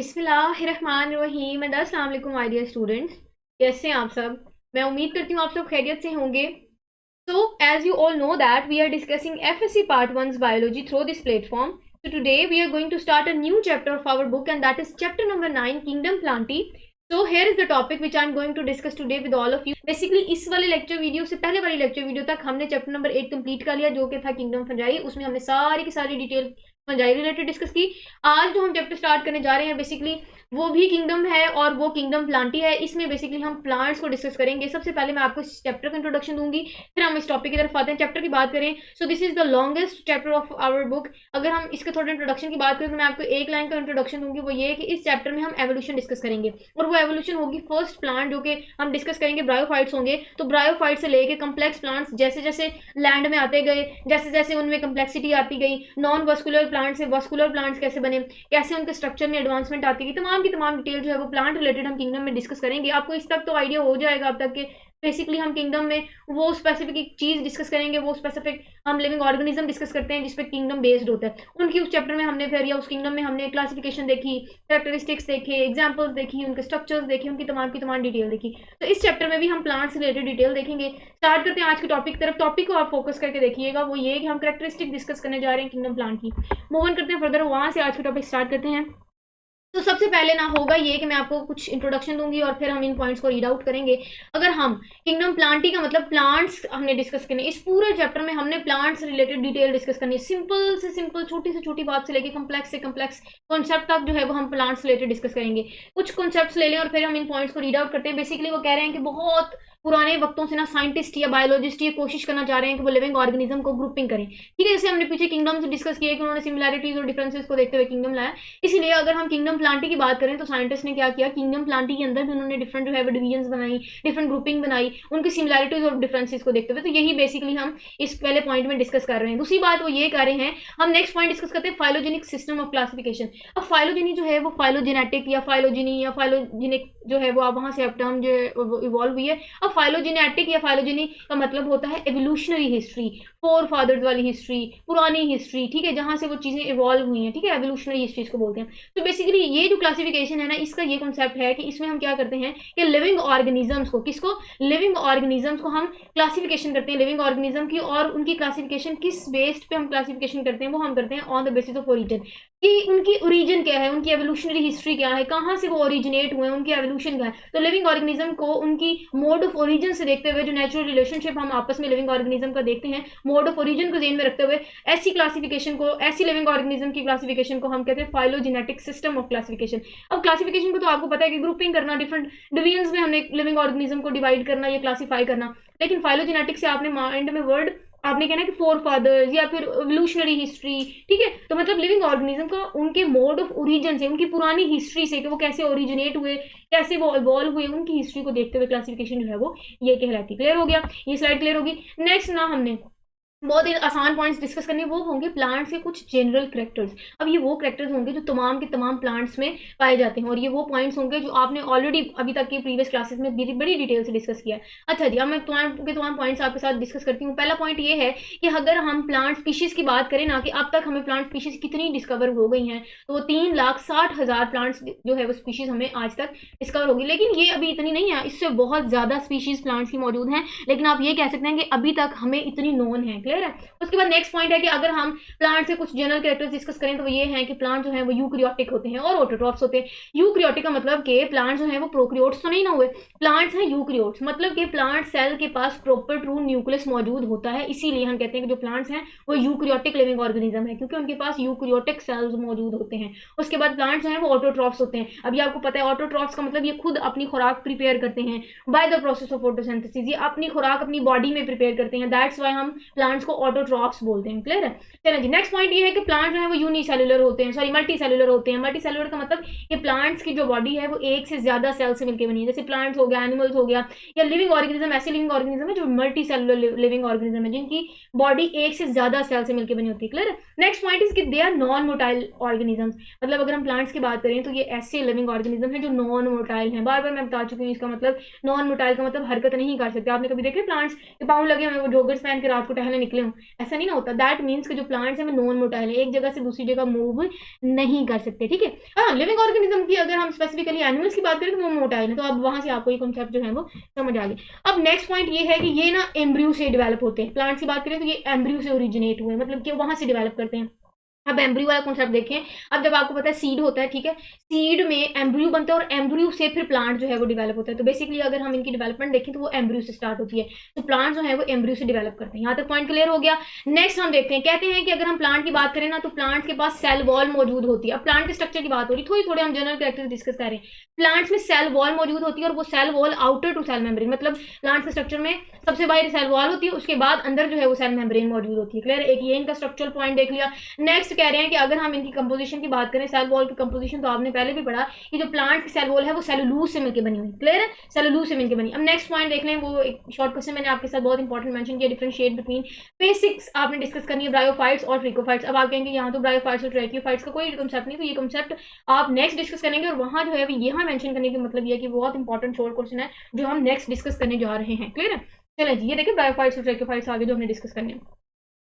बिस्मिल्लाहिर्रहमानिर्रहीम एंड अस्सलाम वालेकुम माय डियर स्टूडेंट्स। कैसे हैं आप सब? मैं उम्मीद करती हूँ आप सब खैरियत से होंगे। So as you all know that we are discussing FSC Part 1's biology through this platform. So today we are going to start a new chapter of our book, and that is chapter number 9, Kingdom Plantae. So here is the topic which I am going to discuss today with all of you. Basically इस वाले lecture video से पहले वाली lecture video तक हमने chapter number 8 complete कर लिया, जो कि था किंगडम फंजाई। उसमें हमने सारी की सारी डिटेल फंजाई रिलेटेड डिस्कस की। आज जो हम चैप्टर स्टार्ट करने जा रहे हैं बेसिकली वो भी किंगडम है और वो किंगडम प्लांटी है। इसमें बेसिकली हम प्लांट्स को डिस्कस करेंगे। सबसे पहले मैं आपको इस चैप्टर का इंट्रोडक्शन दूंगी, फिर हम इस टॉपिक की तरफ आते हैं। चैप्टर की बात करें so this is the longest chapter of our book. अगर हम इसके थोड़े इंट्रोडक्शन की बात करें तो मैं आपको एक लाइन का इंट्रोडक्शन दूंगी, वो ये है कि इस चैप्टर में हम एवोल्यूशन डिस्कस करेंगे और वो एवोल्यूशन होगी फर्स्ट प्लांट जो कि हम डिस्कस करेंगे ब्रायोफाइट्स होंगे। तो ब्रायोफाइट से लेके कम्प्लेक्स प्लांट्स जैसे जैसे लैंड में आते गए, जैसे जैसे उनमें कम्प्लेक्सिटी आती गई, नॉन वस्कुलर प्लांट से वस्कुलर प्लांट्स कैसे बने, कैसे उनके स्ट्रक्चर में एडवांसमेंट आती गई, तमाम की तमाम डिटेल जो है वो प्लांट रिलेटेड हम किंगडम में डिस्कस करेंगे। आपको इस तक तो आइडिया हो जाएगा अब तक के बेसिकली हम किंगडम में वो स्पेसिफिक एक चीज डिस्कस करेंगे, वो स्पेसिफिक हम लिविंग ऑर्गेनिज्म डिस्कस करते हैं जिसपे किंगडम बेस्ड होता है। उनकी उस चैप्टर में हमने फिर या उस किंगडम में हमने क्लासिफिकेशन देखी, कैरेक्टरिस्टिक्स देखे, एग्जांपल्स देखी, उनके स्ट्रक्चर्स देखे, उनकी तमाम की तमाम डिटेल देखी। तो इस चैप्टर में भी हम प्लांट्स से रिलेटेड डिटेल देखेंगे। स्टार्ट करते हैं आज के टॉपिक की तरफ। टॉपिक को आप फोकस करके देखिएगा, वो ये कि हम कैरेक्टरिस्टिक डिस्कस करने जा रहे हैं किंगडम प्लांट की। मूव ऑन करते हैं फर्दर, वहां से आज का टॉपिक स्टार्ट करते हैं। तो सबसे पहले ना होगा ये कि मैं आपको कुछ इंट्रोडक्शन दूंगी और फिर हम इन पॉइंट्स को रीड आउट करेंगे। अगर हम किंगडम प्लांटी का मतलब प्लांट्स हमने डिस्कस करने, इस पूरे चैप्टर में हमने प्लांट्स रिलेटेड डिटेल डिस्कस करनी है। सिंपल से सिंपल छोटी से छोटी बात से लेकर कम्प्लेक्स से कम्प्लेक्स कॉन्सेप्ट तक जो है वो हम प्लांट्स रिलेटेड डिस्कस करेंगे। कुछ कॉन्सेप्ट्स ले लें और फिर हम इन पॉइंट्स को रीड आउट करते हैं। बेसिकली वो कह रहे हैं कि बहुत पुराने वक्तों से ना साइंटिस्ट या बायोलॉजिस्ट ये कोशिश करना चाह रहे हैं कि वो लिविंग ऑर्गेनिज्म को ग्रुपिंग करें। ठीक है, जैसे हमने पीछे किंगडम से डिस्कस किया कि उन्होंने सिमिलैरिटीज और डिफरेंसेस को देखते हुए किंगडम लाया। इसीलिए अगर हम किंगडम प्लांटी की बात करें तो साइंटिस्ट ने क्या किया, किंगडम प्लांटी के अंदर भी उन्होंने डिफरेंट जो है वो डिवीजन्स बनाई, डिफरेंट ग्रुपिंग बनाई उनकी सिमिलैरिटीज और डिफरेंसेस को देखते हुए। तो यही बेसिकली हम इस पहले पॉइंट में डिस्कस कर रहे हैं। दूसरी बात वो ये कर रहे हैं, हम नेक्स्ट पॉइंट डिस्कस करते हैं फाइलोजेनिक सिस्टम ऑफ क्लासिफिकेशन। अब फाइलोजेनी जो है वो फाइलोजेनेटिक या फाइलोजेनी या फाइलोजेनिक जो है वो आप वहां से अब टर्म जो इवॉल्व हुई है। अब फाइलोजेनेटिक या फाइलोजेनी का मतलब होता है एवोल्यूशनरी हिस्ट्री, फोर फादर्स वाली हिस्ट्री, पुरानी हिस्ट्री। ठीक है, जहां से वो चीजें इवॉल्व हुई हैं। ठीक है, एवोल्यूशनरी हिस्ट्री को बोलते हैं। तो बेसिकली ये जो क्लासिफिकेशन है ना, इसका ये कॉन्सेप्ट है कि इसमें हम क्या करते हैं कि लिविंग ऑर्गेनिजम्स को, किसको, लिविंग ऑर्गेनिजम्स को हम क्लासिफिकेशन करते हैं लिविंग ऑर्गेनिज्म की। और उनकी क्लासिफिकेशन किस बेस्ड पे हम क्लासिफिकेशन करते हैं, वो हम करते हैं on the basis of origin, कि उनकी ओरिजिन क्या है, उनकी एवोल्यूशनरी हिस्ट्री क्या है, कहाँ से वो ओरिजिनेट हुए हैं, उनकी एवोल्यूशन क्या है। तो लिविंग ऑर्गेनिज्म को उनकी मोड ऑफ ओरिजिन से देखते हुए, जो नेचुरल रिलेशनशिप हम आपस में लिविंग ऑर्गेनिज्म का देखते हैं, मोड ऑफ ओरिजिन को ध्यान में रखते हुए ऐसी क्लासिफिकेशन को, ऐसी लिविंग ऑर्गेनिज्म की क्लासिफिकेशन को हम कहते हैं फाइलोजेनेटिक सिस्टम ऑफ क्लासिफिकेशन। अब क्लासिफिकेशन को तो आपको पता है कि ग्रुपिंग करना, डिफरेंट डिवीजन्स में हमने लिविंग ऑर्गेनिज्म को डिवाइड करना या क्लासीफाई करना। लेकिन फाइलोजेनेटिक से आपने माइंड में वर्ड आपने कहना कि फोर फादर्स या फिर एवोल्यूशनरी हिस्ट्री। ठीक है, तो मतलब लिविंग ऑर्गेनिज्म का उनके मोड ऑफ ओरिजिन से, उनकी पुरानी हिस्ट्री से कि वो कैसे ओरिजिनेट हुए, कैसे वो इवॉल्व हुए, उनकी हिस्ट्री को देखते हुए क्लासिफिकेशन जो है वो ये कहलाती है। क्लियर हो गया, ये स्लाइड क्लियर होगी। नेक्स्ट ना हमने बहुत ही आसान पॉइंट्स डिस्कस करने, वो होंगे प्लांट्स के कुछ जनरल करेक्टर्स। अब ये वो करेक्टर्स होंगे जो तमाम के तमाम प्लांट्स में पाए जाते हैं और ये वो पॉइंट्स होंगे जो आपने ऑलरेडी अभी तक के प्रीवियस क्लासेस में बड़ी डिटेल से डिस्कस किया है। अच्छा जी, अब मैं तमाम पॉइंट्स आपके साथ डिस्कस करती हूँ। पहला पॉइंट ये है कि अगर हम प्लांट स्पीशीज की बात करें ना, कि अब तक हमें प्लांट स्पीशीज कितनी डिस्कवर हो गई हैं, तो वो 3,60,000 प्लांट्स जो है वो स्पीशीज हमें आज तक डिस्कवर होगी। लेकिन ये अभी इतनी नहीं है, इससे बहुत ज्यादा स्पीशीज प्लांट्स की मौजूद हैं, लेकिन आप ये कह सकते हैं कि अभी तक हमें इतनी नोन है। क्लियर है। उसके बाद नेक्स्ट पॉइंट है कि अगर हम प्लांट से कुछ जनरल कैरेक्टर्स डिस्कस करें तो वो ये है कि प्लांट जो है वो यूक्रियोटिक होते हैं और ऑटोट्रॉफ्स होते हैं। यूक्रियोटिक का मतलब कि प्लांट जो है वो प्रोक्रियोट्स तो नहीं ना हुए, प्लांट्स हैं यूक्रियोट्स, मतलब कि प्लांट सेल के पास प्रॉपर ट्रू न्यूक्लियस मौजूद होता है। इसीलिए हम कहते हैं कि जो प्लांट्स हैं वो यूक्रियोटिक लिविंग ऑर्गेनिज्म है, क्योंकि उनके पास यूक्रियोटिक सेल्स मौजूद होते हैं। उसके बाद प्लांट्स जो है वो ऑटोट्रॉफ्स होते हैं। अभी आपको पता है ऑटोट्रॉफ्स का मतलब ये खुद अपनी खुराक प्रिपेयर करते हैं by the process of photosynthesis, ये अपनी खुराक अपनी बॉडी में प्रिपेयर करते हैं। दैट्स वाई हम प्लांट्स को ऑटोट्रॉफ्स बोलते हैं। क्लियर है। चलिए जी, नेक्स्ट पॉइंट ये है कि प्लांट जो है वो यूनिसेलुलर होते हैं, सॉरी मल्टी सेलुलर होते हैं। मल्टी सेलुलर का मतलब ये प्लांट्स की जो बॉडी है वो एक से ज्यादा सेल से मिलकर बनी है। जैसे प्लांट्स हो गया, एनिमल्स हो गया, या लिविंग ऑर्गेनिज्म, ऐसे लिविंग ऑर्गेनिज्म है जो मल्टी सेलुलर लिविंग ऑर्गेनिज्म है, जिनकी बॉडी एक से ज्यादा सेल से मिलकर बनी होती है। क्लियर है। नेक्स्ट पॉइंट इज कि they are non motile organisms, मतलब अगर हम प्लांट्स की बात करें तो ये ऐसे लिविंग ऑर्गेनिज्म है जो नॉन मोटाइल है। बार बार मैं बता चुकी हूँ इसका मतलब, नॉन मोटाइल का मतलब हरकत नहीं कर सकते। आपने कभी देखे प्लांट्स के पाँव लगे हुए वो जॉगर्स पहन के रात को टहलने निकले हों, ऐसा नहीं ना होता। दैट मीन्स कि जो प्लांट्स हैं वो नॉन मोटाइल है, एक जगह से दूसरी जगह मूव नहीं कर सकते, ठीक है। हाँ, लिविंग ऑर्गेनिज्म की अगर हम स्पेसिफिकली एनिमल्स की बात करें तो वो मोटाइल है, तो अब वहां से आपको ये कॉन्सेप्ट जो है वो समझ आ गया। अब नेक्स्ट पॉइंट ये है कि ये ना एम्ब्रियो से डेवलप होते हैं। प्लांट्स की बात करें तो ये एम्ब्रियो से ओरिजिनेट हुए, मतलब कि वहां से डेवलप करते हैं। अब एम्ब्रियो वाला कॉन्सेप्ट देखें। अब जब आपको पता है सीड होता है, ठीक है, सीड में एम्ब्रियो बनता है और एम्ब्रियो से फिर प्लांट जो है वो डेवलप होता है। तो बेसिकली अगर हम इनकी डेवलपमेंट देखें तो वो एम्ब्रियो से स्टार्ट होती है, तो प्लांट जो है वो एम्ब्रियो से डेवलप करते हैं। यहाँ तक पॉइंट क्लियर हो गया। नेक्स्ट हम देखते हैं, कहते हैं कि अगर हम प्लांट की बात करें ना तो प्लांट्स के पास सेल वॉल मौजूद होती है। अब प्लांट के स्ट्रक्चर की बात हो रही, थोड़ी थोड़ी हम जनरल कैरेक्टर डिस्कस कर रहे हैं। प्लांट्स में सेल वॉल मौजूद होती है और वो cell wall outer to cell membrane, मतलब प्लांट्स के स्ट्रक्चर में सबसे बाहर सेल वॉल होती है, उसके बाद अंदर जो है वो सेल मेम्ब्रेन मौजूद होती है। क्लियर, एक ये इनका स्ट्रक्चरल पॉइंट देख लिया। नेक्स्ट कह रहे हैं कि अगर हम इनकी कंपोजिशन की बात करें, सेल वॉल की कंपोजिशन, तो आपने पहले भी पढ़ा कि जो प्लांट की सेल वॉल है वो सेलुलोज से मिलकर बनी हुई। क्लियर है, सेलुलोज से मिलकर बनी। अब नेक्स्ट पॉइंट देख लें, वो एक शॉर्ट क्वेश्चन मैंने आपके साथ बहुत इंपॉर्टेंट मेंशन किया, डिफरेंशिएट बिटवीन बेसिक्स आपने डिस्कस करनी है ब्रायोफाइट्स और ट्रिकोफाइट्स। अब आप कहेंगे यहाँ तो ब्रायोफाइट्स और ट्रैकियोफाइट्स का कोई कंसेप्ट नहीं, तो ये कंसेप्ट आप नेक्स्ट डिस्कस करेंगे और वहाँ जो है यहाँ मेंशन करने का मतलब ये है कि बहुत इंपॉर्टेंट शॉर्ट क्वेश्चन है जो हम नेक्स्ट डिस्कस करने जा रहे हैं। क्लियर है, चलिए जी, ये देखिए ब्रायोफाइट्स और ट्रैकियोफाइट्स आगे जो हमने डिस्कस करने हैं।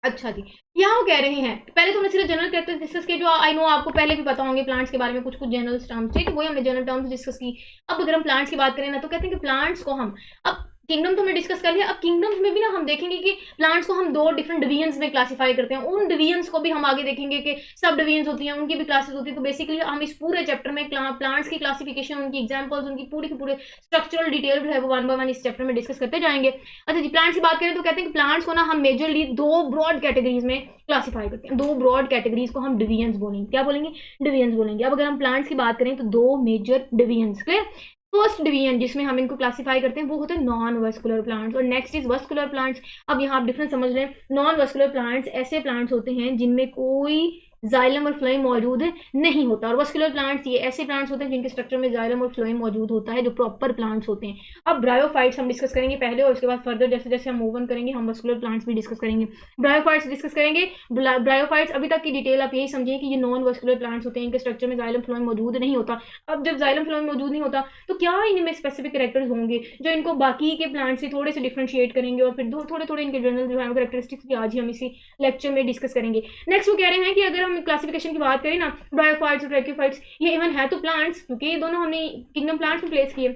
अच्छा जी, यहाँ वो कह रहे हैं, पहले तो हमने सिर्फ जनरल कैरेक्टर्स डिस्कस किए जो आई नो आपको पहले भी पता होंगे प्लांट्स के बारे में, कुछ कुछ जनरल टर्म्स थे, तो वही हमने जनरल टर्म्स डिस्कस की। अब अगर हम प्लांट्स की बात करें ना तो कहते हैं कि प्लांट्स को हम, अब किंगडम तो हमने डिस्कस कर लिया, अब किंगडम्स में भी ना हम देखेंगे कि प्लांट्स को हम दो डिफरेंट डिवीजन्स में क्लासिफाई करते हैं। उन डिवीजन्स को भी हम आगे देखेंगे कि सब डिवीजन्स होती हैं, उनकी भी क्लासेस होती है। तो बेसिकली हम इस पूरे चैप्टर में प्लांट्स की क्लासिफिकेशन, उनकी एग्जांपल्स, उनकी पूरी की पूरे स्ट्रक्चरल डिटेल जो है वो वन बाय वन इस चैप्टर में डिस्कस करते जाएंगे। अच्छा जी, प्लांट्स की बात करें तो कहते हैं कि प्लांट्स को ना हम मेजरली दो ब्रॉड कैटेगरीज में क्लासिफाई करते हैं। दो ब्रॉड कैटेगरीज को हम डिवीजन्स बोलेंगे। क्या बोलेंगे? डिवीजन्स बोलेंगे। अब अगर हम प्लांट्स की बात करें तो दो major divisions. Clear, first division जिसमें हम इनको क्लासिफाई करते हैं वो होते हैं नॉन वस्कुलर प्लांट्स और नेक्स्ट इज वस्कुलर प्लांट्स। अब यहाँ आप डिफरेंस समझ लें, नॉन वस्कुलर प्लांट्स ऐसे प्लांट्स होते हैं जिनमें कोई जाइलम और फ्लोएम मौजूद नहीं होता, और वस्कुलर प्लांट्स ये ऐसे प्लांट्स होते हैं जिनके स्ट्रक्चर में जाइलम और फ्लोएम मौजूद होता है, जो प्रॉपर प्लांट्स होते हैं। अब ब्रायोफाइट्स हम डिस्कस करेंगे पहले और उसके बाद फर्दर जैसे जैसे हम मूव ऑन करेंगे हम वस्कुलर प्लांट्स भी डिस्कस करेंगे। ब्रायोफाइट्स डिस्कस करेंगे। ब्रायोफाइट्स अभी तक की डिटेल आप यही समझिए कि ये नॉन वस्कुलर प्लांट्स होते हैं, इनके स्ट्रक्चर में जाइलम फ्लोएम मौजूद नहीं होता। अब जब जाइलम फ्लोएम मौजूद नहीं होता तो क्या इनमें स्पेसिफिक कैरेक्टर्स होंगे जो इनको बाकी के प्लांट से थोड़े से डिफरेंशिएट करेंगे, और फिर थोड़े थोड़े इनके जनरल जो है कैरेक्टरिस्टिक्स भी आज ही हम इसी लेक्चर में डिस्कस करेंगे। नेक्स्ट वो कह रहे हैं कि अगर हम क्लासिफिकेशन की बात करें ना, ब्रायोफाइट्स और ट्रैकियोफाइट्स ये इवन है तो प्लांट्स, क्योंकि ये दोनों हमने किंगडम प्लांट्स में प्लेस किए,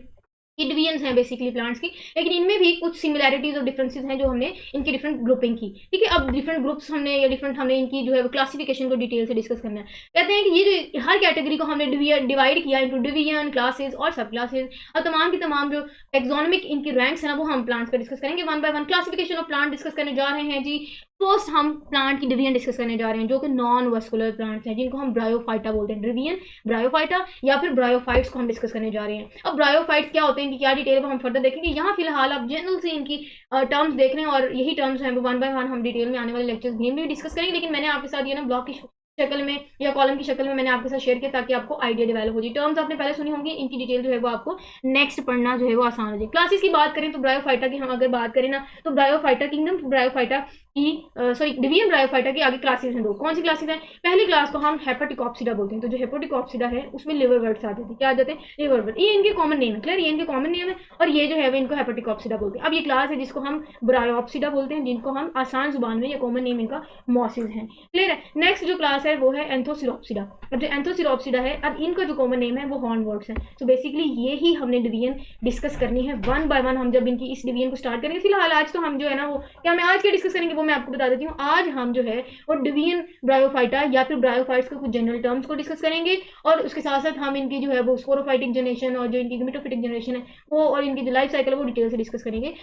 ये डिवीजन्स हैं बेसिकली प्लांट्स की, लेकिन इनमें भी कुछ सिमिलैरिटीज और डिफरेंसेस हैं जो हमने इनकी डिफरेंट ग्रुपिंग की। ठीक है, अब डिफरेंट ग्रुप्स हमने या डिफरेंट हमने इनकी जो है वो क्लासिफिकेशन को डिटेल से डिस्कस करना है। कहते हैं कि ये जो हर कैटेगरी को हमने डिवाइड किया इंटू डिवीजन, क्लासेस और सब क्लासेस, और तमाम की तमाम जो टेक्सोनोमिक इनकी रैंक्स है ना वो हम प्लांट्स का डिस्कस करेंगे one by one. Classification of plant discuss करने जा रहे हैं जी। फर्स्ट हम प्लांट की डिवीजन डिस्कस करने जा रहे हैं जो कि नॉन वस्कुलर प्लांट्स हैं, जिनको हम ब्रायोफाइटा बोलते हैं। डिवीजन ब्रायोफाइटा या फिर ब्रायोफाइट्स को हम डिस्कस करने जा रहे हैं। अब ब्रायोफाइट्स क्या होते हैं, इनकी क्या डिटेल है हम फर्दर देखेंगे। यहाँ फिलहाल आप जनरल से इनकी टर्म्स देख रहे हैं और यही टर्म्स हैं वन बाय वन हम डिटेल में आने वाले लेक्चर्स में भी डिस्कस करेंगे, लेकिन मैंने आपके साथ ये ना ब्लॉक की शक्ल में या कॉलम की शक्ल में मैंने आपके साथ शेयर किया ताकि आपको आइडिया डेवलप हो जाए। टर्म्स आपने पहले सुनी होंगी, इनकी डिटेल जो है वो आपको नेक्स्ट पढ़ना जो है वो आसान हो जाए। क्लासेस की बात करें तो ब्रायोफाइटा की हम अगर बात करें ना तो ब्रायोफाइटा किंगडम ब्रायोफाइटा की सॉरी डिवीजन ब्रायोफाइटा की आगे क्लासेस हैं दो। कौन सी क्लासेस हैं? पहली क्लास को हम हेपेटिकॉप्सिडा बोलते हैं। तो जो हेपेटिकॉप्सिडा है उसमें लिवर वर्ड्स आ जाते हैं। क्या आ जाते हैं? Liver word. ये इनके कॉमन नेम है। क्लियर, ये इनके कॉमन नेम है और ये जो है वो इनको हेपेटिकॉप्सिडा बोलते हैं। अब ये क्लास है जिसको हम ब्रायोप्सिडा बोलते हैं, जिनको हम आसान जुबान में या कॉमन नेम इनका मॉसिस है। क्लियर है। नेक्स्ट जो क्लास है वो है एंथोसिरोप्सिडा। अब जो एंथोसिरोप्सिडा है अब इनका जो कॉमन नेम है वो हॉर्नवर्ड्स है। तो बेसिकली ये ही हमने डिवीजन डिस्कस करनी है वन बाय वन। हम जब इनकी इस डिवीजन को स्टार्ट करेंगे, फिलहाल आज तो हम जो है ना वो क्या मैं आज क्या डिस्कस करेंगे वो मैं आपको बता देती हूँ। आज हम जो है वो डिवीजन ब्रायोफाइटा या फिर ब्रायोफाइट्स के कुछ जनरल टर्म्स को डिस्कस करेंगे और उसके साथ साथ हम इनकी जो है वो स्पोरोफाइटिक जनरेशन और जो इनकी गेमेटोफिटिक जनरेशन है वो और इनकी जो लाइफ साइकिल है वो डिटेल से डिस्कस करेंगे।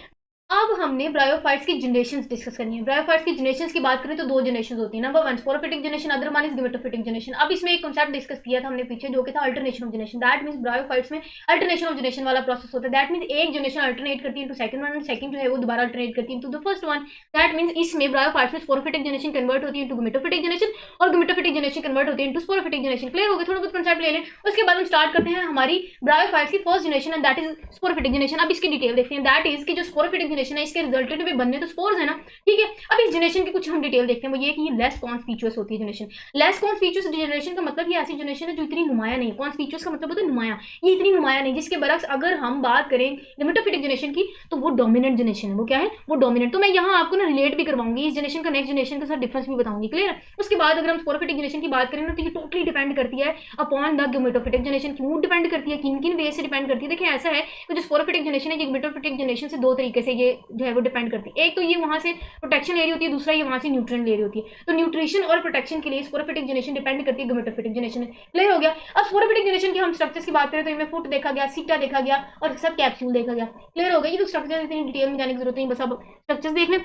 अब हमने ब्रायोफाइट्स की जनरेशंस डिस्कस करनी है। ब्रायोफाइट्स की जनरेशंस की बात करें तो दो जनरेशंस होती है। Number one sporophytic generation, other one is gametophytic generation. अब इसमें एक कांसेप्ट डिस्कस किया था हमने पीछे जो कि था alternation of generation. That means bryophytes में अल्टरनेशन ऑफ जनरेशन वाला प्रोसेस होता है। दैट मींस एक जनरेशन अल्टरनेट करती है इनटू सेकंड वन, सेकंड जो है वो दोबारा अल्टरनेट करती है into the first one. That means इसमें ब्रायोफाइट्स में स्पोरोफिटिक जनरेशन कन्वर्ट होती है इनटू गेमेटोफिटिक जनरेशन और गेमेटोफिटिक जनरेशन कन्वर्ट होती है इनटू स्पोरोफिटिक जनरेशन। क्लियर हो गया? थोड़ा बहुत कांसेप्ट ले लें, उसके बाद हम स्टार्ट करते हैं हमारी ब्रायोफाइट्स की first generation and that is sporophytic generation. अब इसकी डिटेल देखते हैं। दैट इज कि जो स्पोरोफिटिक जनरेशन है, इसके रिजल्टेंट में बनने तो स्पोर्स है ना, ठीक है। अब इस जनरेशन की कुछ हम डिटेल देखते हैं, वो ये कि ये लेस कॉन्सपीचुअस होती है जनरेशन। लेस कॉन्सपीचुअस जनरेशन का मतलब ये ऐसी जनरेशन है जो इतनी नुमाया नहीं, कॉन्सपीचुअस का मतलब होता है नुमाया, ये इतनी नुमाया नहीं, जिसके बरक्स अगर हम बात करें लिमिटोफिटिक जनरेशन की तो वो डोमिनेंट जनरेशन है। वो क्या है? वो डोमिनेंट। तो मैं यहाँ आपको ना रिलेट भी करवाऊंगी इस जनरेशन का नेक्स्ट जनरेशन के साथ, डिफरेंस भी बताऊंगी, क्लियर है। उसके बाद अगर हम स्पोरोफिटिक जनरेशन की बात करें ना, तो ये टोटली डिपेंड करती है अपॉन द गेमेटोफिटिक जनरेशन। क्यों डिपेंड करती है, किन किन वे से डिपेंड करती है? देखिए ऐसा है कि जो स्पोरोफिटिक जनरेशन है, गेमेटोफिटिक जनरेशन से दो तरीके से ये जो है वो डिपेंड करती है। एक तो ये वहां से प्रोटेक्शन ले रही होती है, दूसरा ये वहां से न्यूट्रिएंट ले रही होती है। तो न्यूट्रिशन और प्रोटेक्शन के लिए स्पोरोफिटिक जनरेशन डिपेंड करती है गेमेटोफिटिक जनरेशन। क्लियर हो गया। अब स्पोरोफिटिक जनरेशन की हम स्ट्रक्चर्स की बात करें तो इनमें फुट देखा गया, सीटा देखा गया और सब कैप्सूल देखा गया। क्लियर हो गया। ये तो स्ट्रक्चर इतनी डिटेल में जाने की जरूरत नहीं, बस अब स्ट्रक्चर्स देख लें।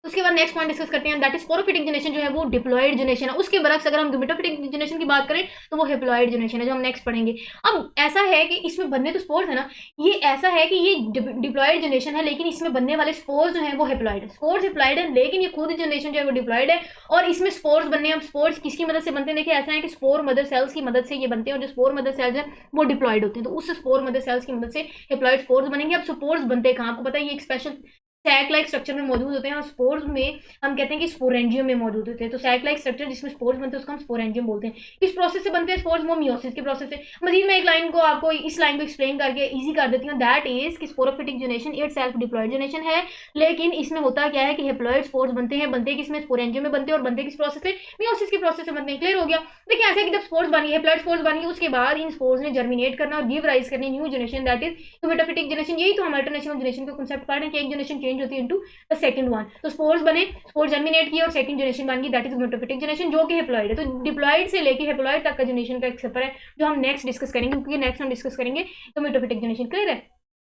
उसके बाद नेक्स्ट पॉइंट डिस्कस करते हैं, दैट इज स्पोरोफिटिक जनरेशन जो है वो डिप्लॉयड जनरेशन है। उसके बरक्स अगर हम गेमेटोफिटिक जनरेशन की बात करें तो वो हेप्लॉयड जनरेशन है, जो हम नेक्स्ट पढ़ेंगे। अब ऐसा है कि इसमें बनने तो स्पोर्स है ना, ये ऐसा है कि ये डिप्लॉयड जनरेशन है, लेकिन इसमें बनने वाले स्पोर्स जो है वो हेप्लॉयड है। स्पोर्स हेप्लॉयड है, लेकिन ये खुद जनरेशन जो है वो डिप्लॉयड है और इसमें स्पोर्स बनने हैं। अब स्पोर्स किसकी मदद से बनते हैं? देखिए ऐसा है कि स्पोर मदर सेल्स की मदद से ये बनते हैं, और जो स्पोर मदर सेल्स है वो डिप्लॉयड होते हैं, तो उस स्पोर मदर सेल्स की मदद से हेप्लॉयड स्पोर्स बनेंगे। अब स्पोर्स बनते हैं कहाँ? आपको पता है ये एक स्पेशल सैक लाइक स्ट्रक्चर में मौजूद होते हैं, और स्पोर्स में हम कहते हैं कि स्पोरेंजियम में मौजूद होते हैं। तो सैक लाइक स्ट्रक्चर जिसमें स्पोर्स बनते हैं उसको हम स्पोरेंजियम बोलते हैं। किस प्रोसेस से बनते हैं स्पोर्स? वो मियोसिस के प्रोसेस से। मजीद मैं एक लाइन को आपको इस लाइन को एक्सप्लेन करके इजी कर देती हूँ, दैट इज कि sporophytic generation itself diploid generation है, लेकिन इसमें होता क्या है कि हेप्लॉयड स्पोर्स बनते हैं। बनते किसमें? स्पोरेंजियम में बनते हैं, और बनते किस प्रोसेस से? मियोसिस के प्रोसेस से बनते हैं। क्लियर हो गया। देखिए ऐसा है कि जब स्पोर्स बनी, हेप्लॉयड स्पोर्स बनी, उसके बाद इन स्पोर्स ने जर्मिनेट करना और गिव राइज करनी new generation, that is gametophytic generation. यही तो हम अल्टरनेशन जनरेशन का कांसेप्ट पढ़ रहे हैं कि एक जनरेशन चेंज होती है इनटू सेकंड वन। तो स्पोर्स बने, स्पोर जर्मिनेट किए और सेकंड जनरेशन बन गई, दैट इज गेमेटोफिटिक जनरेशन, जो कि हेप्लॉयड है। तो डिप्लॉयड से लेके हेप्लॉयड तक का जनरेशन का एक सफर है जो हम नेक्स्ट डिस्कस करेंगे, क्योंकि नेक्स्ट हम डिस्कस करेंगे गेमेटोफिटिक जनरेशन। क्लियर है।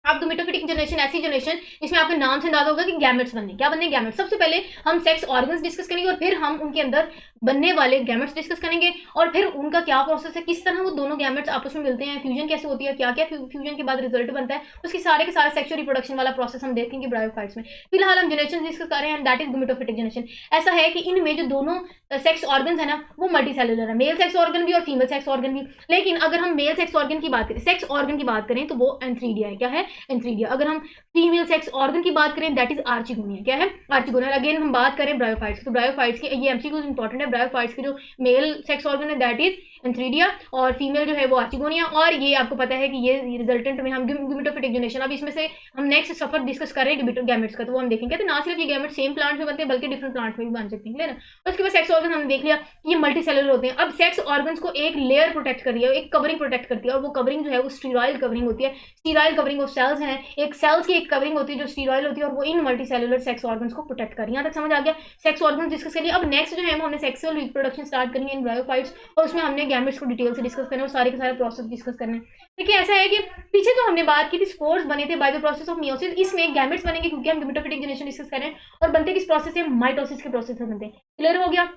अब गेमेटोफिटिक जनरेशन ऐसी जनरेशन जिसमें आपके नाम से अंदाजा होगा कि गैमेट्स बनने। क्या बनने? गैमेट्स। सबसे पहले हम सेक्स ऑर्गन्स डिस्कस करेंगे और फिर हम उनके अंदर बनने वाले गैमेट्स डिस्कस करेंगे, और फिर उनका क्या प्रोसेस है, किस तरह वो दोनों गैमेट्स आपस में मिलते हैं, फ्यूजन कैसे होती है, क्या क्या फ्यूजन के बाद रिजल्ट बनता है, उसके सारे के सारे सेक्सुअल रिप्रोडक्शन वाला प्रोसेस हम देखेंगे ब्रायोफाइट्स में। फिलहाल हम जनरेशन डिस्कस कर रहे हैं, दैट इज गेमेटोफिटिक जनरेशन। ऐसा है कि इनमें जो दोनों सेक्स ऑर्गन्स है ना वो मल्टीसेलुलर है, मेल सेक्स ऑर्गन भी और फीमेल सेक्स ऑर्गन भी। लेकिन अगर हम मेल सेक्स ऑर्गन की बात करें, सेक्स ऑर्गन की बात करें तो वो एंथ्रीडिया है। क्या है? एंथ्रीडिया। अगर हम फीमेल सेक्स ऑर्गन की बात करें दैट इज आर्चिगोनिया। क्या है? आर्चिगोनिया। अगेन हम बात करें ब्रायोफाइट्स, तो ब्रायोफाइट्स की ये एमसीक्यू इंपॉर्टेंट है। ब्रायोफाइट्स की जो मेल सेक्स ऑर्गन है दैट इज एंथ्रीडिया, और फीमेल जो है वो आर्चिगोनिया, और ये आपको पता है कि ये रिजल्टेंट में हम गेमेटोफिटिक जनरेशन। अब इसमें से हम नेक्स्ट सफर डिस्कस कर रहे हैं गैमेट्स का, तो वो हम देखेंगे तो ना सिर्फ ये गैमेट्स सेम प्लांट्स में बनते हैं बल्कि डिफरेंट प्लांट्स में भी बन सकते हैं। क्लियर है। उसके बाद सेक्स ऑर्गन हमने देख लिया, ये मल्टी सेलुलर होते हैं। अब सेक्स ऑर्गन्स को एक लेयर प्रोटेक्ट कर रही है, एक कवरिंग प्रोटेक्ट करती है, और वो कवरिंग जो है वो स्टीरॉयल कवरिंग होती है। स्टीरॉयल कवरिंग ऑफ सेल्स है, एक सेल्स की एक कवरिंग होती है जो स्टीरॉयल होती है, और वो इन मल्टी सेलुलर सेक्स ऑर्गन्स को प्रोटेक्ट कर रही है। यहाँ तक समझ आ गया? सेक्स ऑर्गन डिस्कस करिए। अब नेक्स्ट जो है वो हमने सेक्सुअल रिप्रोडक्शन स्टार्ट करेंगे इन ब्रायोफाइट्स, और उसमें हमने गैमेट्स को डिटेल से डिस्कस करना है और सारे के सारे प्रोसेस डिस्कस करने हैं। देखिए ऐसा है कि पीछे जो हमने बात की थी स्पोर्स बने थे by the process of meiosis, इसमें गैमेट्स बनेंगे क्योंकि हम गेमेटोफिटिक जनरेशन डिस्कस कर रहे हैं, और बनते किस प्रोसेस से? माइटोसिस के प्रोसेस से बनते हैं। क्लियर हो गया।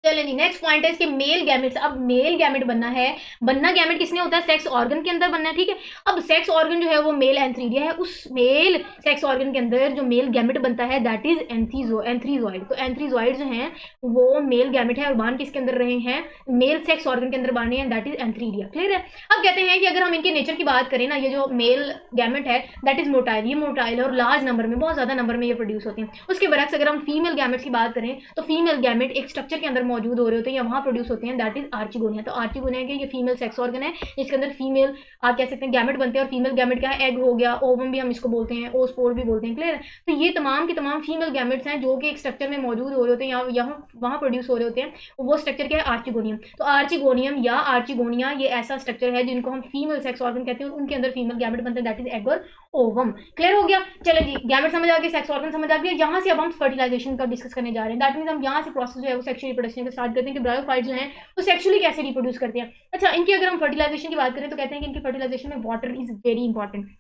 चलें जी, नेक्स्ट पॉइंट है इसके मेल गैमेट्स। अब मेल गैमेट बनना है, बनना गैमेट किसने होता है? सेक्स ऑर्गन के अंदर बनना है, ठीक है। अब सेक्स ऑर्गन जो है वो मेल एंथ्रीडिया है, उस मेल सेक्स ऑर्गन के अंदर जो मेल गैमेट बनता है दैट इज एंथ्रीजॉइड। तो एंथ्रीजॉइड जो है वो मेल गैमेट है, और बान किसके अंदर रहे हैं? मेल सेक्स ऑर्गन के अंदर बने हैं, दैट इज एंथ्रीडिया। क्लियर है। अब कहते हैं कि अगर हम इनके नेचर की बात करें ना, ये जो मेल गैमेट है दैट इज मोटाइल, ये मोटाइल और लार्ज नंबर में, बहुत ज्यादा नंबर में ये प्रोड्यूस होते हैं। उसके बरक्स अगर हम फीमेल गैमेट्स की बात करें तो फीमेल गैमेट एक स्ट्रक्चर के अंदर मौजूद हो रहे होते हैं, वहां प्रोड्यूस होते हैं, दैट इज आर्चिगोनिया। तो आर्चिगोनिया के ये फीमेल सेक्स ऑर्गन है जिसके अंदर फीमेल आप कह सकते हैं गैमेट बनते हैं, और फीमेल गैमेट क्या है? एग हो गया, ओवम भी हम इसको बोलते हैं, ओस्पोर भी बोलते हैं। क्लियर है। तो ये तमाम के तमाम फीमेल गैमेट्स हैं जो कि एक स्ट्रक्चर में मौजूद हो रहे होते हैं, यहाँ वहां प्रोड्यूस हो रहे होते हैं। वो स्ट्रक्चर क्या है? आर्चिगोनियम। तो आर्चिगोनियम या आर्चिगोनिया ये ऐसा स्ट्रक्चर है जिनको हम फीमेल सेक्स ऑर्गन कहते हैं, उनके अंदर फीमेल गैमेट बनते हैं, दैट इज एग और ओवम। क्लियर हो गया। चले जी, गैमेट समझ आ गया, सेक्स ऑर्गन समझ आ गया। यहाँ से अब हम फर्टिलाइजेशन का डिस्कस करने जा रहे हैं, दैट मीन हम यहाँ से प्रोसेस जो है वो सेक्सुअल रिप्रोडक्शन का स्टार्ट करते हैं कि ब्रायोफाइट जो है तो सेक्सुअली कैसे रिप्रोड्यूस करते हैं। अच्छा, इनकी अगर हम फर्टिलाइजेशन की बात करें तो कहते हैं कि इनकी फर्टिलाइजेशन में वाटर इज वेरी इंपॉर्टेंट।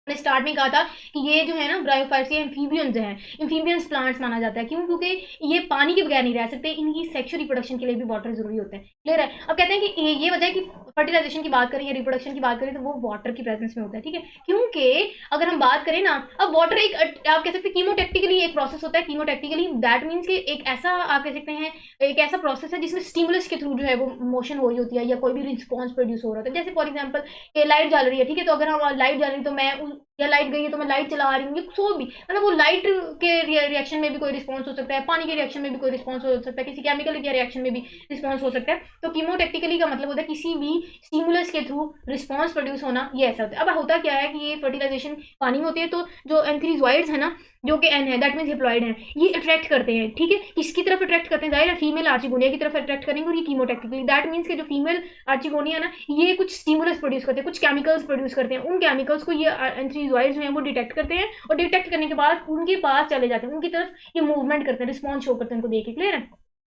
मैंने स्टार्ट में कहा था कि ये जो है ना ब्रायोफाइट्स ये एम्फीबियंस हैं, एम्फीबियंस प्लांट्स माना जाता है। क्यों? क्योंकि ये पानी के बगैर नहीं रह सकते, इनकी सेक्सुअल रिप्रोडक्शन के लिए भी वाटर जरूरी होता है। क्लियर है। अब कहते हैं कि ये वजह है कि फर्टिलाइजेशन की बात करें या रिप्रोडक्शन की बात करें तो वो वाटर की प्रेजेंस में होता है, ठीक है। क्योंकि अगर हम बात करें ना, अब वाटर एक आप कह सकते हैं कीमोटैक्टिकली एक प्रोसेस होता है। कीमोटैक्टिकली दैट मीन्स कि एक ऐसा आप कह सकते हैं एक ऐसा प्रोसेस है जिसमें स्टिमुलस के थ्रू जो है वो मोशन हो रही होती है या कोई भी रिस्पॉन्स प्रोड्यूस हो रहा होता है। जैसे फॉर एग्जाम्पल लाइट जल रही है, ठीक है, तो अगर हम लाइट जल रही है तो मैं या लाइट गई है तो मैं लाइट चला रही हूँ, सो भी मतलब वो लाइट के रिएक्शन में भी कोई रिस्पॉन्स हो सकता है, पानी के रिएक्शन में भी कोई रिस्पॉन्स हो सकता है, किसी केमिकल के रिएक्शन में भी रिस्पॉन्स हो सकता है। तो कीमोटैक्टिकली का मतलब होता है किसी भी स्टिमुलस के थ्रू रिस्पॉन्स प्रोड्यूस होना, ये ऐसा होता है। अब होता क्या है कि ये फर्टिलाइजेशन पानी होती है, तो जो एंथ्रीजॉइड्स है ना, जो कि एन है, दैट मीन्स हिप्लॉइड है, ये अट्रैक्ट करते हैं, ठीक है, किसकी तरफ अट्रैक्ट करते हैं, जाहिर है फीमेल आर्चिगोनिया की तरफ अट्रैक्ट करेंगे, और ये कीमोटैक्टिकली, दैट मीन्स कि जो फीमेल आर्चिगोनिया ना, ये कुछ स्टिमुलस प्रोड्यूस करते हैं, कुछ केमिकल्स प्रोड्यूस करते हैं, उन केमिकल्स को ये एंथ्रीजॉइड्स हैं वो डिटेक्ट करते हैं, और डिटेक्ट करने के बाद उनके पास चले जाते हैं, उनकी तरफ ये मूवमेंट करते हैं, रिस्पॉन्स शो करते हैं उनको देख के, क्लियर है।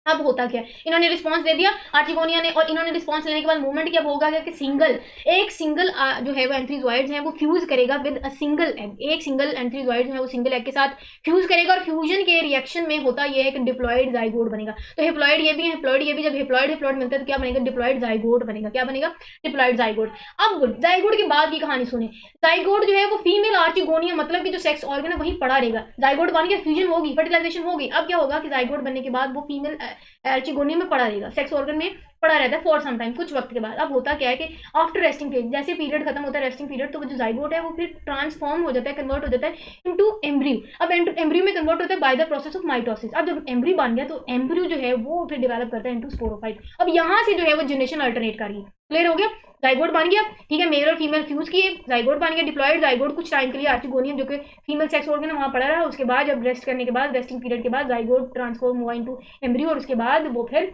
अब होता क्या, इन्होंने रिस्पांस दे दिया आर्चिगोनिया ने, और इन्होंने रिस्पांस लेने के बाद मूवमेंट क्या होगा कि एक सिंगल जो है वो एंथ्रीजॉइड्स हैं वो फ्यूज करेगा विद अ सिंगल एग, एक सिंगल एंथ्रीजॉइड है वो सिंगल एग के साथ फ्यूज करेगा, और फ्यूजन के रिएक्शन में होता ये है कि डिप्लॉइड जाइगोट बनेगा। तो हिप्लॉइड ये भी है, हिप्लॉइड ये भी, जब हिप्लॉइड हिप्लॉइड मिलता है तो क्या बनेगा, डिप्लॉइड जाइगोट बनेगा, क्या बनेगा, डिप्लॉइड जाइगोट। अब जाइगोट के बाद की कहानी सुने, जाइगोट जो है वो फीमेल आर्चिगोनिया मतलब कि जो सेक्स ऑर्गन है वही पड़ा रहेगा, जाइगोट बन गया, फ्यूजन होगी, फर्टिलाइजेशन होगी। अब क्या होगा कि जाइगोट बनने के बाद वो फीमेल आर्चिगोनिया में पड़ा रहेगा, सेक्स ऑर्गन में पड़ा रहता है फॉर सम टाइम, कुछ वक्त के बाद। अब होता क्या है कि आफ्टर रेस्टिंग पीरियड, जैसे पीरियड खत्म होता है रेस्टिंग पीरियड, तो वो जो जाइगोट है वो फिर ट्रांसफॉर्म हो जाता है, कन्वर्ट हो जाता है इनटू एम्ब्रियो। अब एम्ब्रियो में कन्वर्ट होता है by the process of mitosis. अब जब एम्ब्रियो बन गया तो एम्ब्रियो जो है वो फिर डेवलप करता है इनटू स्पोरोफाइट। अब यहाँ से जो है वो जनरेशन अल्टरनेट कर रही है, क्लियर हो गया। जाइगोट बन गया, ठीक है, मेल और फीमेल फ्यूज किए, जाइगोट बन गया, डिप्लॉयड जाइगोट कुछ टाइम के लिए आर्चिगोनियम जो कि फीमेल सेक्स ऑर्गन है वहां पड़ा रहा, उसके बाद जब रेस्ट करने के बाद, रेस्टिंग पीरियड के बाद जाइगोट ट्रांसफॉर्म हुआ इनटू एम्ब्रियो, और उसके बाद वो फिर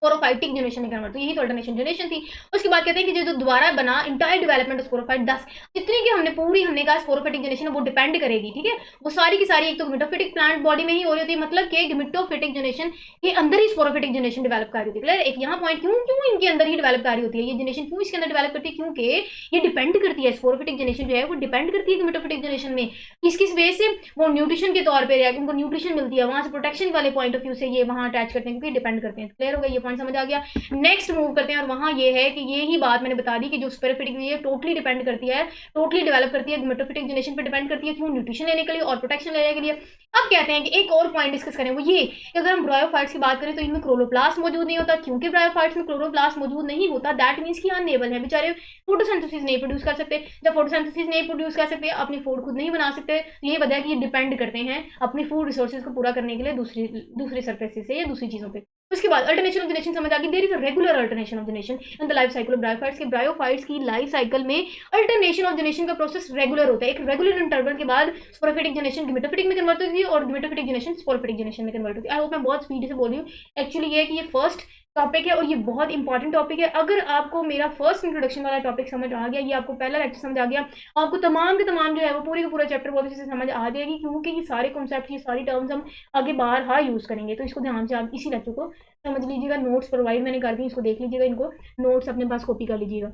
स्पोरोफाइटिक जनरेशन में कन्वर्ट। तो यही तो अल्टरनेशन जनरेशन थी। उसके बाद कहते हैं कि जो दोबारा बना इंटायर डेवलपमेंट स्पोरोफाइट 10 जितनी की हमने कहा स्पोरोफाइटिक जनरेशन वो डिपेंड करेगी, ठीक है, वो सारी की सारी एक तो गिमेटोफिटिक प्लांट बॉडी में ही हो रही होती है, मतलब कि गिमेटोफिटिक जनरेशन के अंदर ही स्पोरोफिटिक जनरेशन डेवलप कर रही होती है। एक यहाँ पॉइंट, क्यों क्यों इनके अंदर ही डेवलप कर रही होती है ये जनरेशन, क्यों इसके अंदर डेवलप करती है, क्योंकि ये डिपेंड करती है, स्पोरोफिटिक जनरेशन जो है वो डिपेंड करती है गिमेटोफिटिक जनरेशन में, किस किस वे से, वो न्यूट्रिशन के तौर पर उनको न्यूट्रिशन मिलती है, वहां से प्रोटेक्शन वाले पॉइंट ऑफ व्यू से ये वहां अटैच करते हैं, क्योंकि डिपेंड करते हैं। क्लियर हो गया, ये पॉइंट समझ आ गया। नेक्स्ट मूव करते हैं, और वहां ये है कि ये ही बात मैंने बता दी कि जो स्पोरोफिटिक ये टोटली डिपेंड करती है, टोटली डेवलप करती है गिमेटोफिटिक जनरेशन पे डिपेंड करती है, क्यों, न्यूट्रिशन लेने के लिए और प्रोटेक्शन लेने के लिए। अब कहते हैं कि एक और पॉइंट डिस्कस करें, वो ये कि अगर हम ब्रायोफाइट्स की बात करें तो इनमें क्लोरोप्लास्ट मौजूद नहीं होता, क्योंकि ब्रायोफाइट्स में क्लोरोप्लास्ट मौजूद नहीं होता, दैट मीन्स कि अनएबल है बेचारे, फोटोसिंथेसिस नहीं प्रोड्यूस कर सकते। जब फोटोसिंथेसिस नहीं प्रोड्यूस कर सकते, अपनी फूड खुद नहीं बना सकते, तो ये वजह है कि ये डिपेंड करते हैं अपनी फूड रिसोर्सेज को पूरा करने के लिए दूसरी सरफेसेस से या दूसरी चीजों पर। उसके बाद अल्टरनेशन ऑफ जनरेशन समझ आ गई, there is a regular alternation of generation in the life cycle of bryophytes. के ब्रायोफाइट्स की लाइफ साइकिल में अल्टरनेशन ऑफ जनरेशन का प्रोसेस रेगुलर होता है, एक रेगुलर इंटरवल के बाद स्पोरोफिटिक जनरेशन गिमेटोफिटिक में कन्वर्ट होती है और गिमेटोफिटिक जनरेशन स्पोरोफिटिक जनरेशन में कन्वर्ट होती है। आई होप मैं बहुत स्पीड से बोल रही हूँ, एक्चुअली ये है कि ये फर्स्ट टॉपिक है और ये बहुत इंपॉर्टेंट टॉपिक है। अगर आपको मेरा फर्स्ट इंट्रोडक्शन वाला टॉपिक समझ आ गया, ये आपको पहला लेक्चर समझ आ गया, आपको तमाम के तमाम जो है वो पूरी का पूरा चैप्टर बहुत अच्छे से समझ आ जाएगी, क्योंकि ये सारे कॉन्सेप्ट, ये सारी टर्म्स हम आगे बार यूज़ करेंगे। तो इसको ध्यान से आप इसी लेक्चर को समझ लीजिएगा, नोट्स प्रोवाइड मैंने कर दी, इसको देख लीजिएगा, इनको नोट्स अपने पास कॉपी कर लीजिएगा।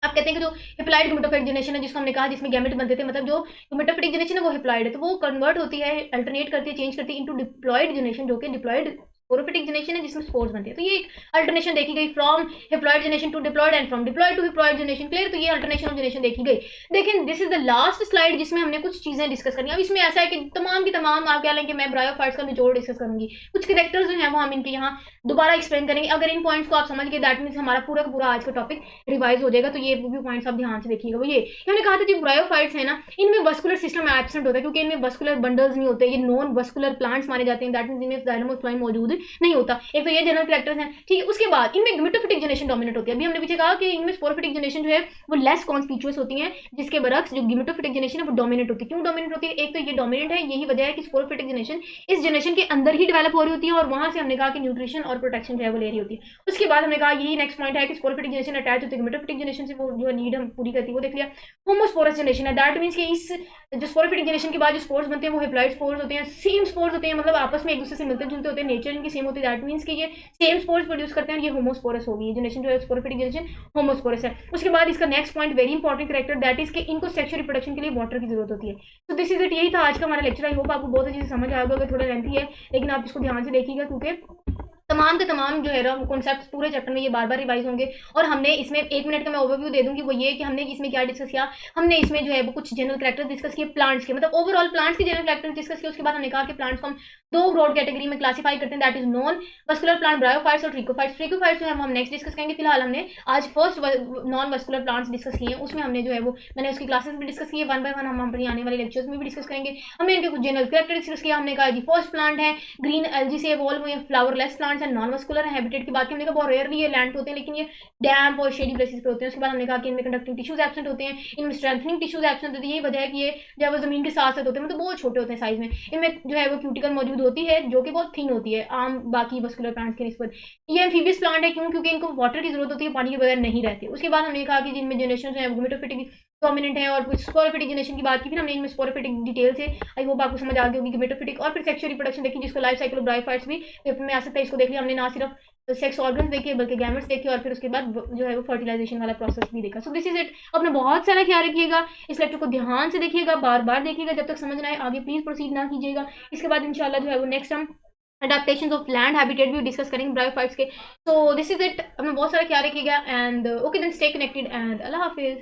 आप कहते हैं कि जो हिप्लॉइड गिमेटोफिटिक जनरेशन है, जिसको हमने कहा जिसमें गैमेट बनते थे, मतलब जो गिमेटोफिटिक जनरेशन है वो हिप्लॉइड है, तो वो कन्वर्ट होती है, अल्टरनेट करती है, चेंज करती है इनटू डिप्लॉइड जनरेशन, जो कि डिप्लॉइड स्पोरोफिटिक जनरेशन है जिसमें स्पोर्स बनते हैं। तो ये एक अल्टरनेशन देखी गई from haploid generation to diploid and from diploid to haploid generation. Clear, तो ये अल्टरनेशन ऑफ जनरेशन देखी गई। देखें, this is the last slide जिसमें हमने कुछ चीजें डिस्कस करनी है। अब इसमें ऐसा है कि तमाम की तमाम आप क्या लेंगे, मैं ब्रायोफाइट्स का निचोड़ डिस्कस करूंगी, कुछ कैरेक्टर्स जो है वो हम इनके यहाँ दोबारा एक्सप्लेन करेंगे। अगर इन पॉइंट्स को आप समझ गए, दैट मीन्स हमारा पूरा का पूरा आज का टॉपिक रिवाइज हो जाएगा। तो ये भी पॉइंट्स आप ध्यान से देखिएगा। वो ये हमने कहा था जो ब्रायोफाइट्स है ना, इनमें वस्कुलर सिस्टम एब्सेंट होता है, क्योंकि इनमें वस्कुलर बंडल्स नहीं होते, ये नॉन वस्कुलर प्लांट्स माने जाते हैं, दैट मीन्स इनमें जाइलम और फ्लोएम मौजूद नहीं होता। एक तो ये जनरल कैरेक्टर्स हैं, ठीक है। उसके बाद इनमें गिमेटोफिटिक जनरेशन डोमिनेट होती है। अभी हमने पीछे कहा कि इनमें स्पोरोफिटिक जनरेशन जो है वो लेस कॉन्स्पिचुअस होती है, जिसके बरक्स जो गिमेटोफिटिक जनरेशन है वो डोमिनेट होती है। क्यों डोमिनेट होती है? एक तो ये डोमिनेट है, यही वजह है कि स्पोरोफिटिक जनरेशन इस जनरेशन के अंदर ही डेवलप हो रही होती है, और वहां से हमने कहा कि न्यूट्रिशन और प्रोटेक्शन जो है वो ले रही होती है। उसके बाद हमने कहा यही नेक्स्ट पॉइंट है कि स्पोरोफिटिक जनरेशन अटैच होती है गिमेटोफिटिक जनरेशन से, वो जो नीड हम पूरी करती है वो देख लिया। होमोस्पोरस जनरेशन है, दैट मीन्स कि इस जो स्पोरोफिटिक जनरेशन के बाद जो स्पोर्स बनते हैं वो हिप्लॉइड स्पोर्स होते हैं, सेम स्पोर्स होते हैं, मतलब आपस में एक दूसरे से मिलते जुलते होते हैं, नेचर इनकी सेम होती है, दैट मीन्स कि ये सेम स्पोर्स प्रोड्यूस करते हैं। ये होमोस्पोरस होगी, ये जनरेशन जो है स्पोरोफिटिक जनरेशन होमोस्पोरस है। उसके बाद इसका next point very important character, that is कि इनको सेक्सुअल रिप्रोडक्शन के लिए वाटर की जरूरत होती है। तो दिस इज इट, यही था आज का हमारा लेक्चर। आई होप आपको बहुत अच्छे से समझ आ गया, थोड़ा लेंथी है लेकिन आप इसको ध्यान से देखिएगा, क्योंकि तमाम के तमाम जो है कॉन्सेप्ट्स पूरे चैप्टर में ये बार बार रिवाइज होंगे। और हमने इसमें 1 मिनट का मैं ओवरव्यू दे दूंगी, वो ये कि हमने इसमें क्या डिस्कस किया। हमने इसमें जो है वो कुछ जनरल कैरेक्टर्स डिस्कस किए प्लांट्स के, मतलब ओवरऑल प्लांट्स के जनरल कैरेक्टर्स डिस्कस किए। उसके बाद हमने कहा कि प्लांट्स को हम दो ब्रॉड कैटेगरी में क्लासीफाई करते हैं, that is non vascular plant bryophytes और ट्रिकोफाइट्स। ट्रिकोफाइट्स जो है हम नेक्स्ट डिस्कस करेंगे। फिलहाल हमने आज first non vascular plants discuss किए हैं, उसमें हमने जो है वो मैंने उसकी क्लासेस भी डिस्कस किए, वन बाय वन हम अपनी आने वाले लेक्चर्स में भी डिस्कस करेंगे। हमने इनके कुछ जनरल कैरेक्टर डिस्कस किया। हमने कहा जी फर्स्ट प्लांट है ग्रीन एल्गी से इवॉल्व हुए flowerless plants and non vascular है। हैबिटेट की बात की हमने कहा बहुत रेयरली ये लैंड पे होते हैं, लेकिन ये डैम्प और शेडी प्लेसेस पे होते हैं। उसके बाद हमने कहा कि इनमें कंडक्टिंग टिश्यूज एब्सेंट होते हैं, इनमें स्ट्रेंथनिंग टिश्यूज एब्सेंट होती है। यही वजह है कि ये जो है वो जमीन के साथ साथ होते हैं, मतलब बहुत छोटे होते हैं साइज में। इनमें जो है वो क्यूटिकल मौजूद होती है जो कि बहुत थिन होती है आम बाकी वस्कुलर प्लांट्स के निस्बत। ये एम्फीबियस प्लांट है, क्यों? क्योंकि इनको वाटर की जरूरत होती है, पानी के बगैर नहीं रहते। उसके बाद हमने कहा कि जिनमें जनरेशन जो है गोमेटोफिटिक डोमिनेंट है और कुछ स्पोरोफिटिक जनरेशन की बात की। फिर हमने इनमें स्पोरोफिटिक डिटेल से, आई होप आपको समझ आ गई होगी, गोमेटोफिटिक और फिर सेक्सुअल रिप्रोडक्शन देखी, जिसको लाइफ साइकिल ऑफ ब्रायोफाइट्स भी पेपर में आ सकता है। इसको देख लिया हमने, ना सिर्फ सेक्स ऑर्गन्स देखे बल्कि गैमेट्स देखे, और फिर उसके बाद जो है वो फर्टिलाइजेशन वाला प्रोसेस भी देखा। सो दिस इज इट। अपना बहुत सारा ख्याल रखिएगा, इस लेक्चर को ध्यान से देखिएगा, बार बार देखिएगा, जब तक समझ ना आए आगे प्लीज प्रोसीड ना कीजिएगा। इसके बाद इंशाल्लाह जो है वो नेक्स्ट हम अडेप्टेशन ऑफ लैंड हैबिटेट भी डिस्कस करेंगे ब्रायोफाइट्स के। So this is it. अपना बहुत सारा ख्याल रखिएगा and okay then stay connected and अल्लाह हाफिज।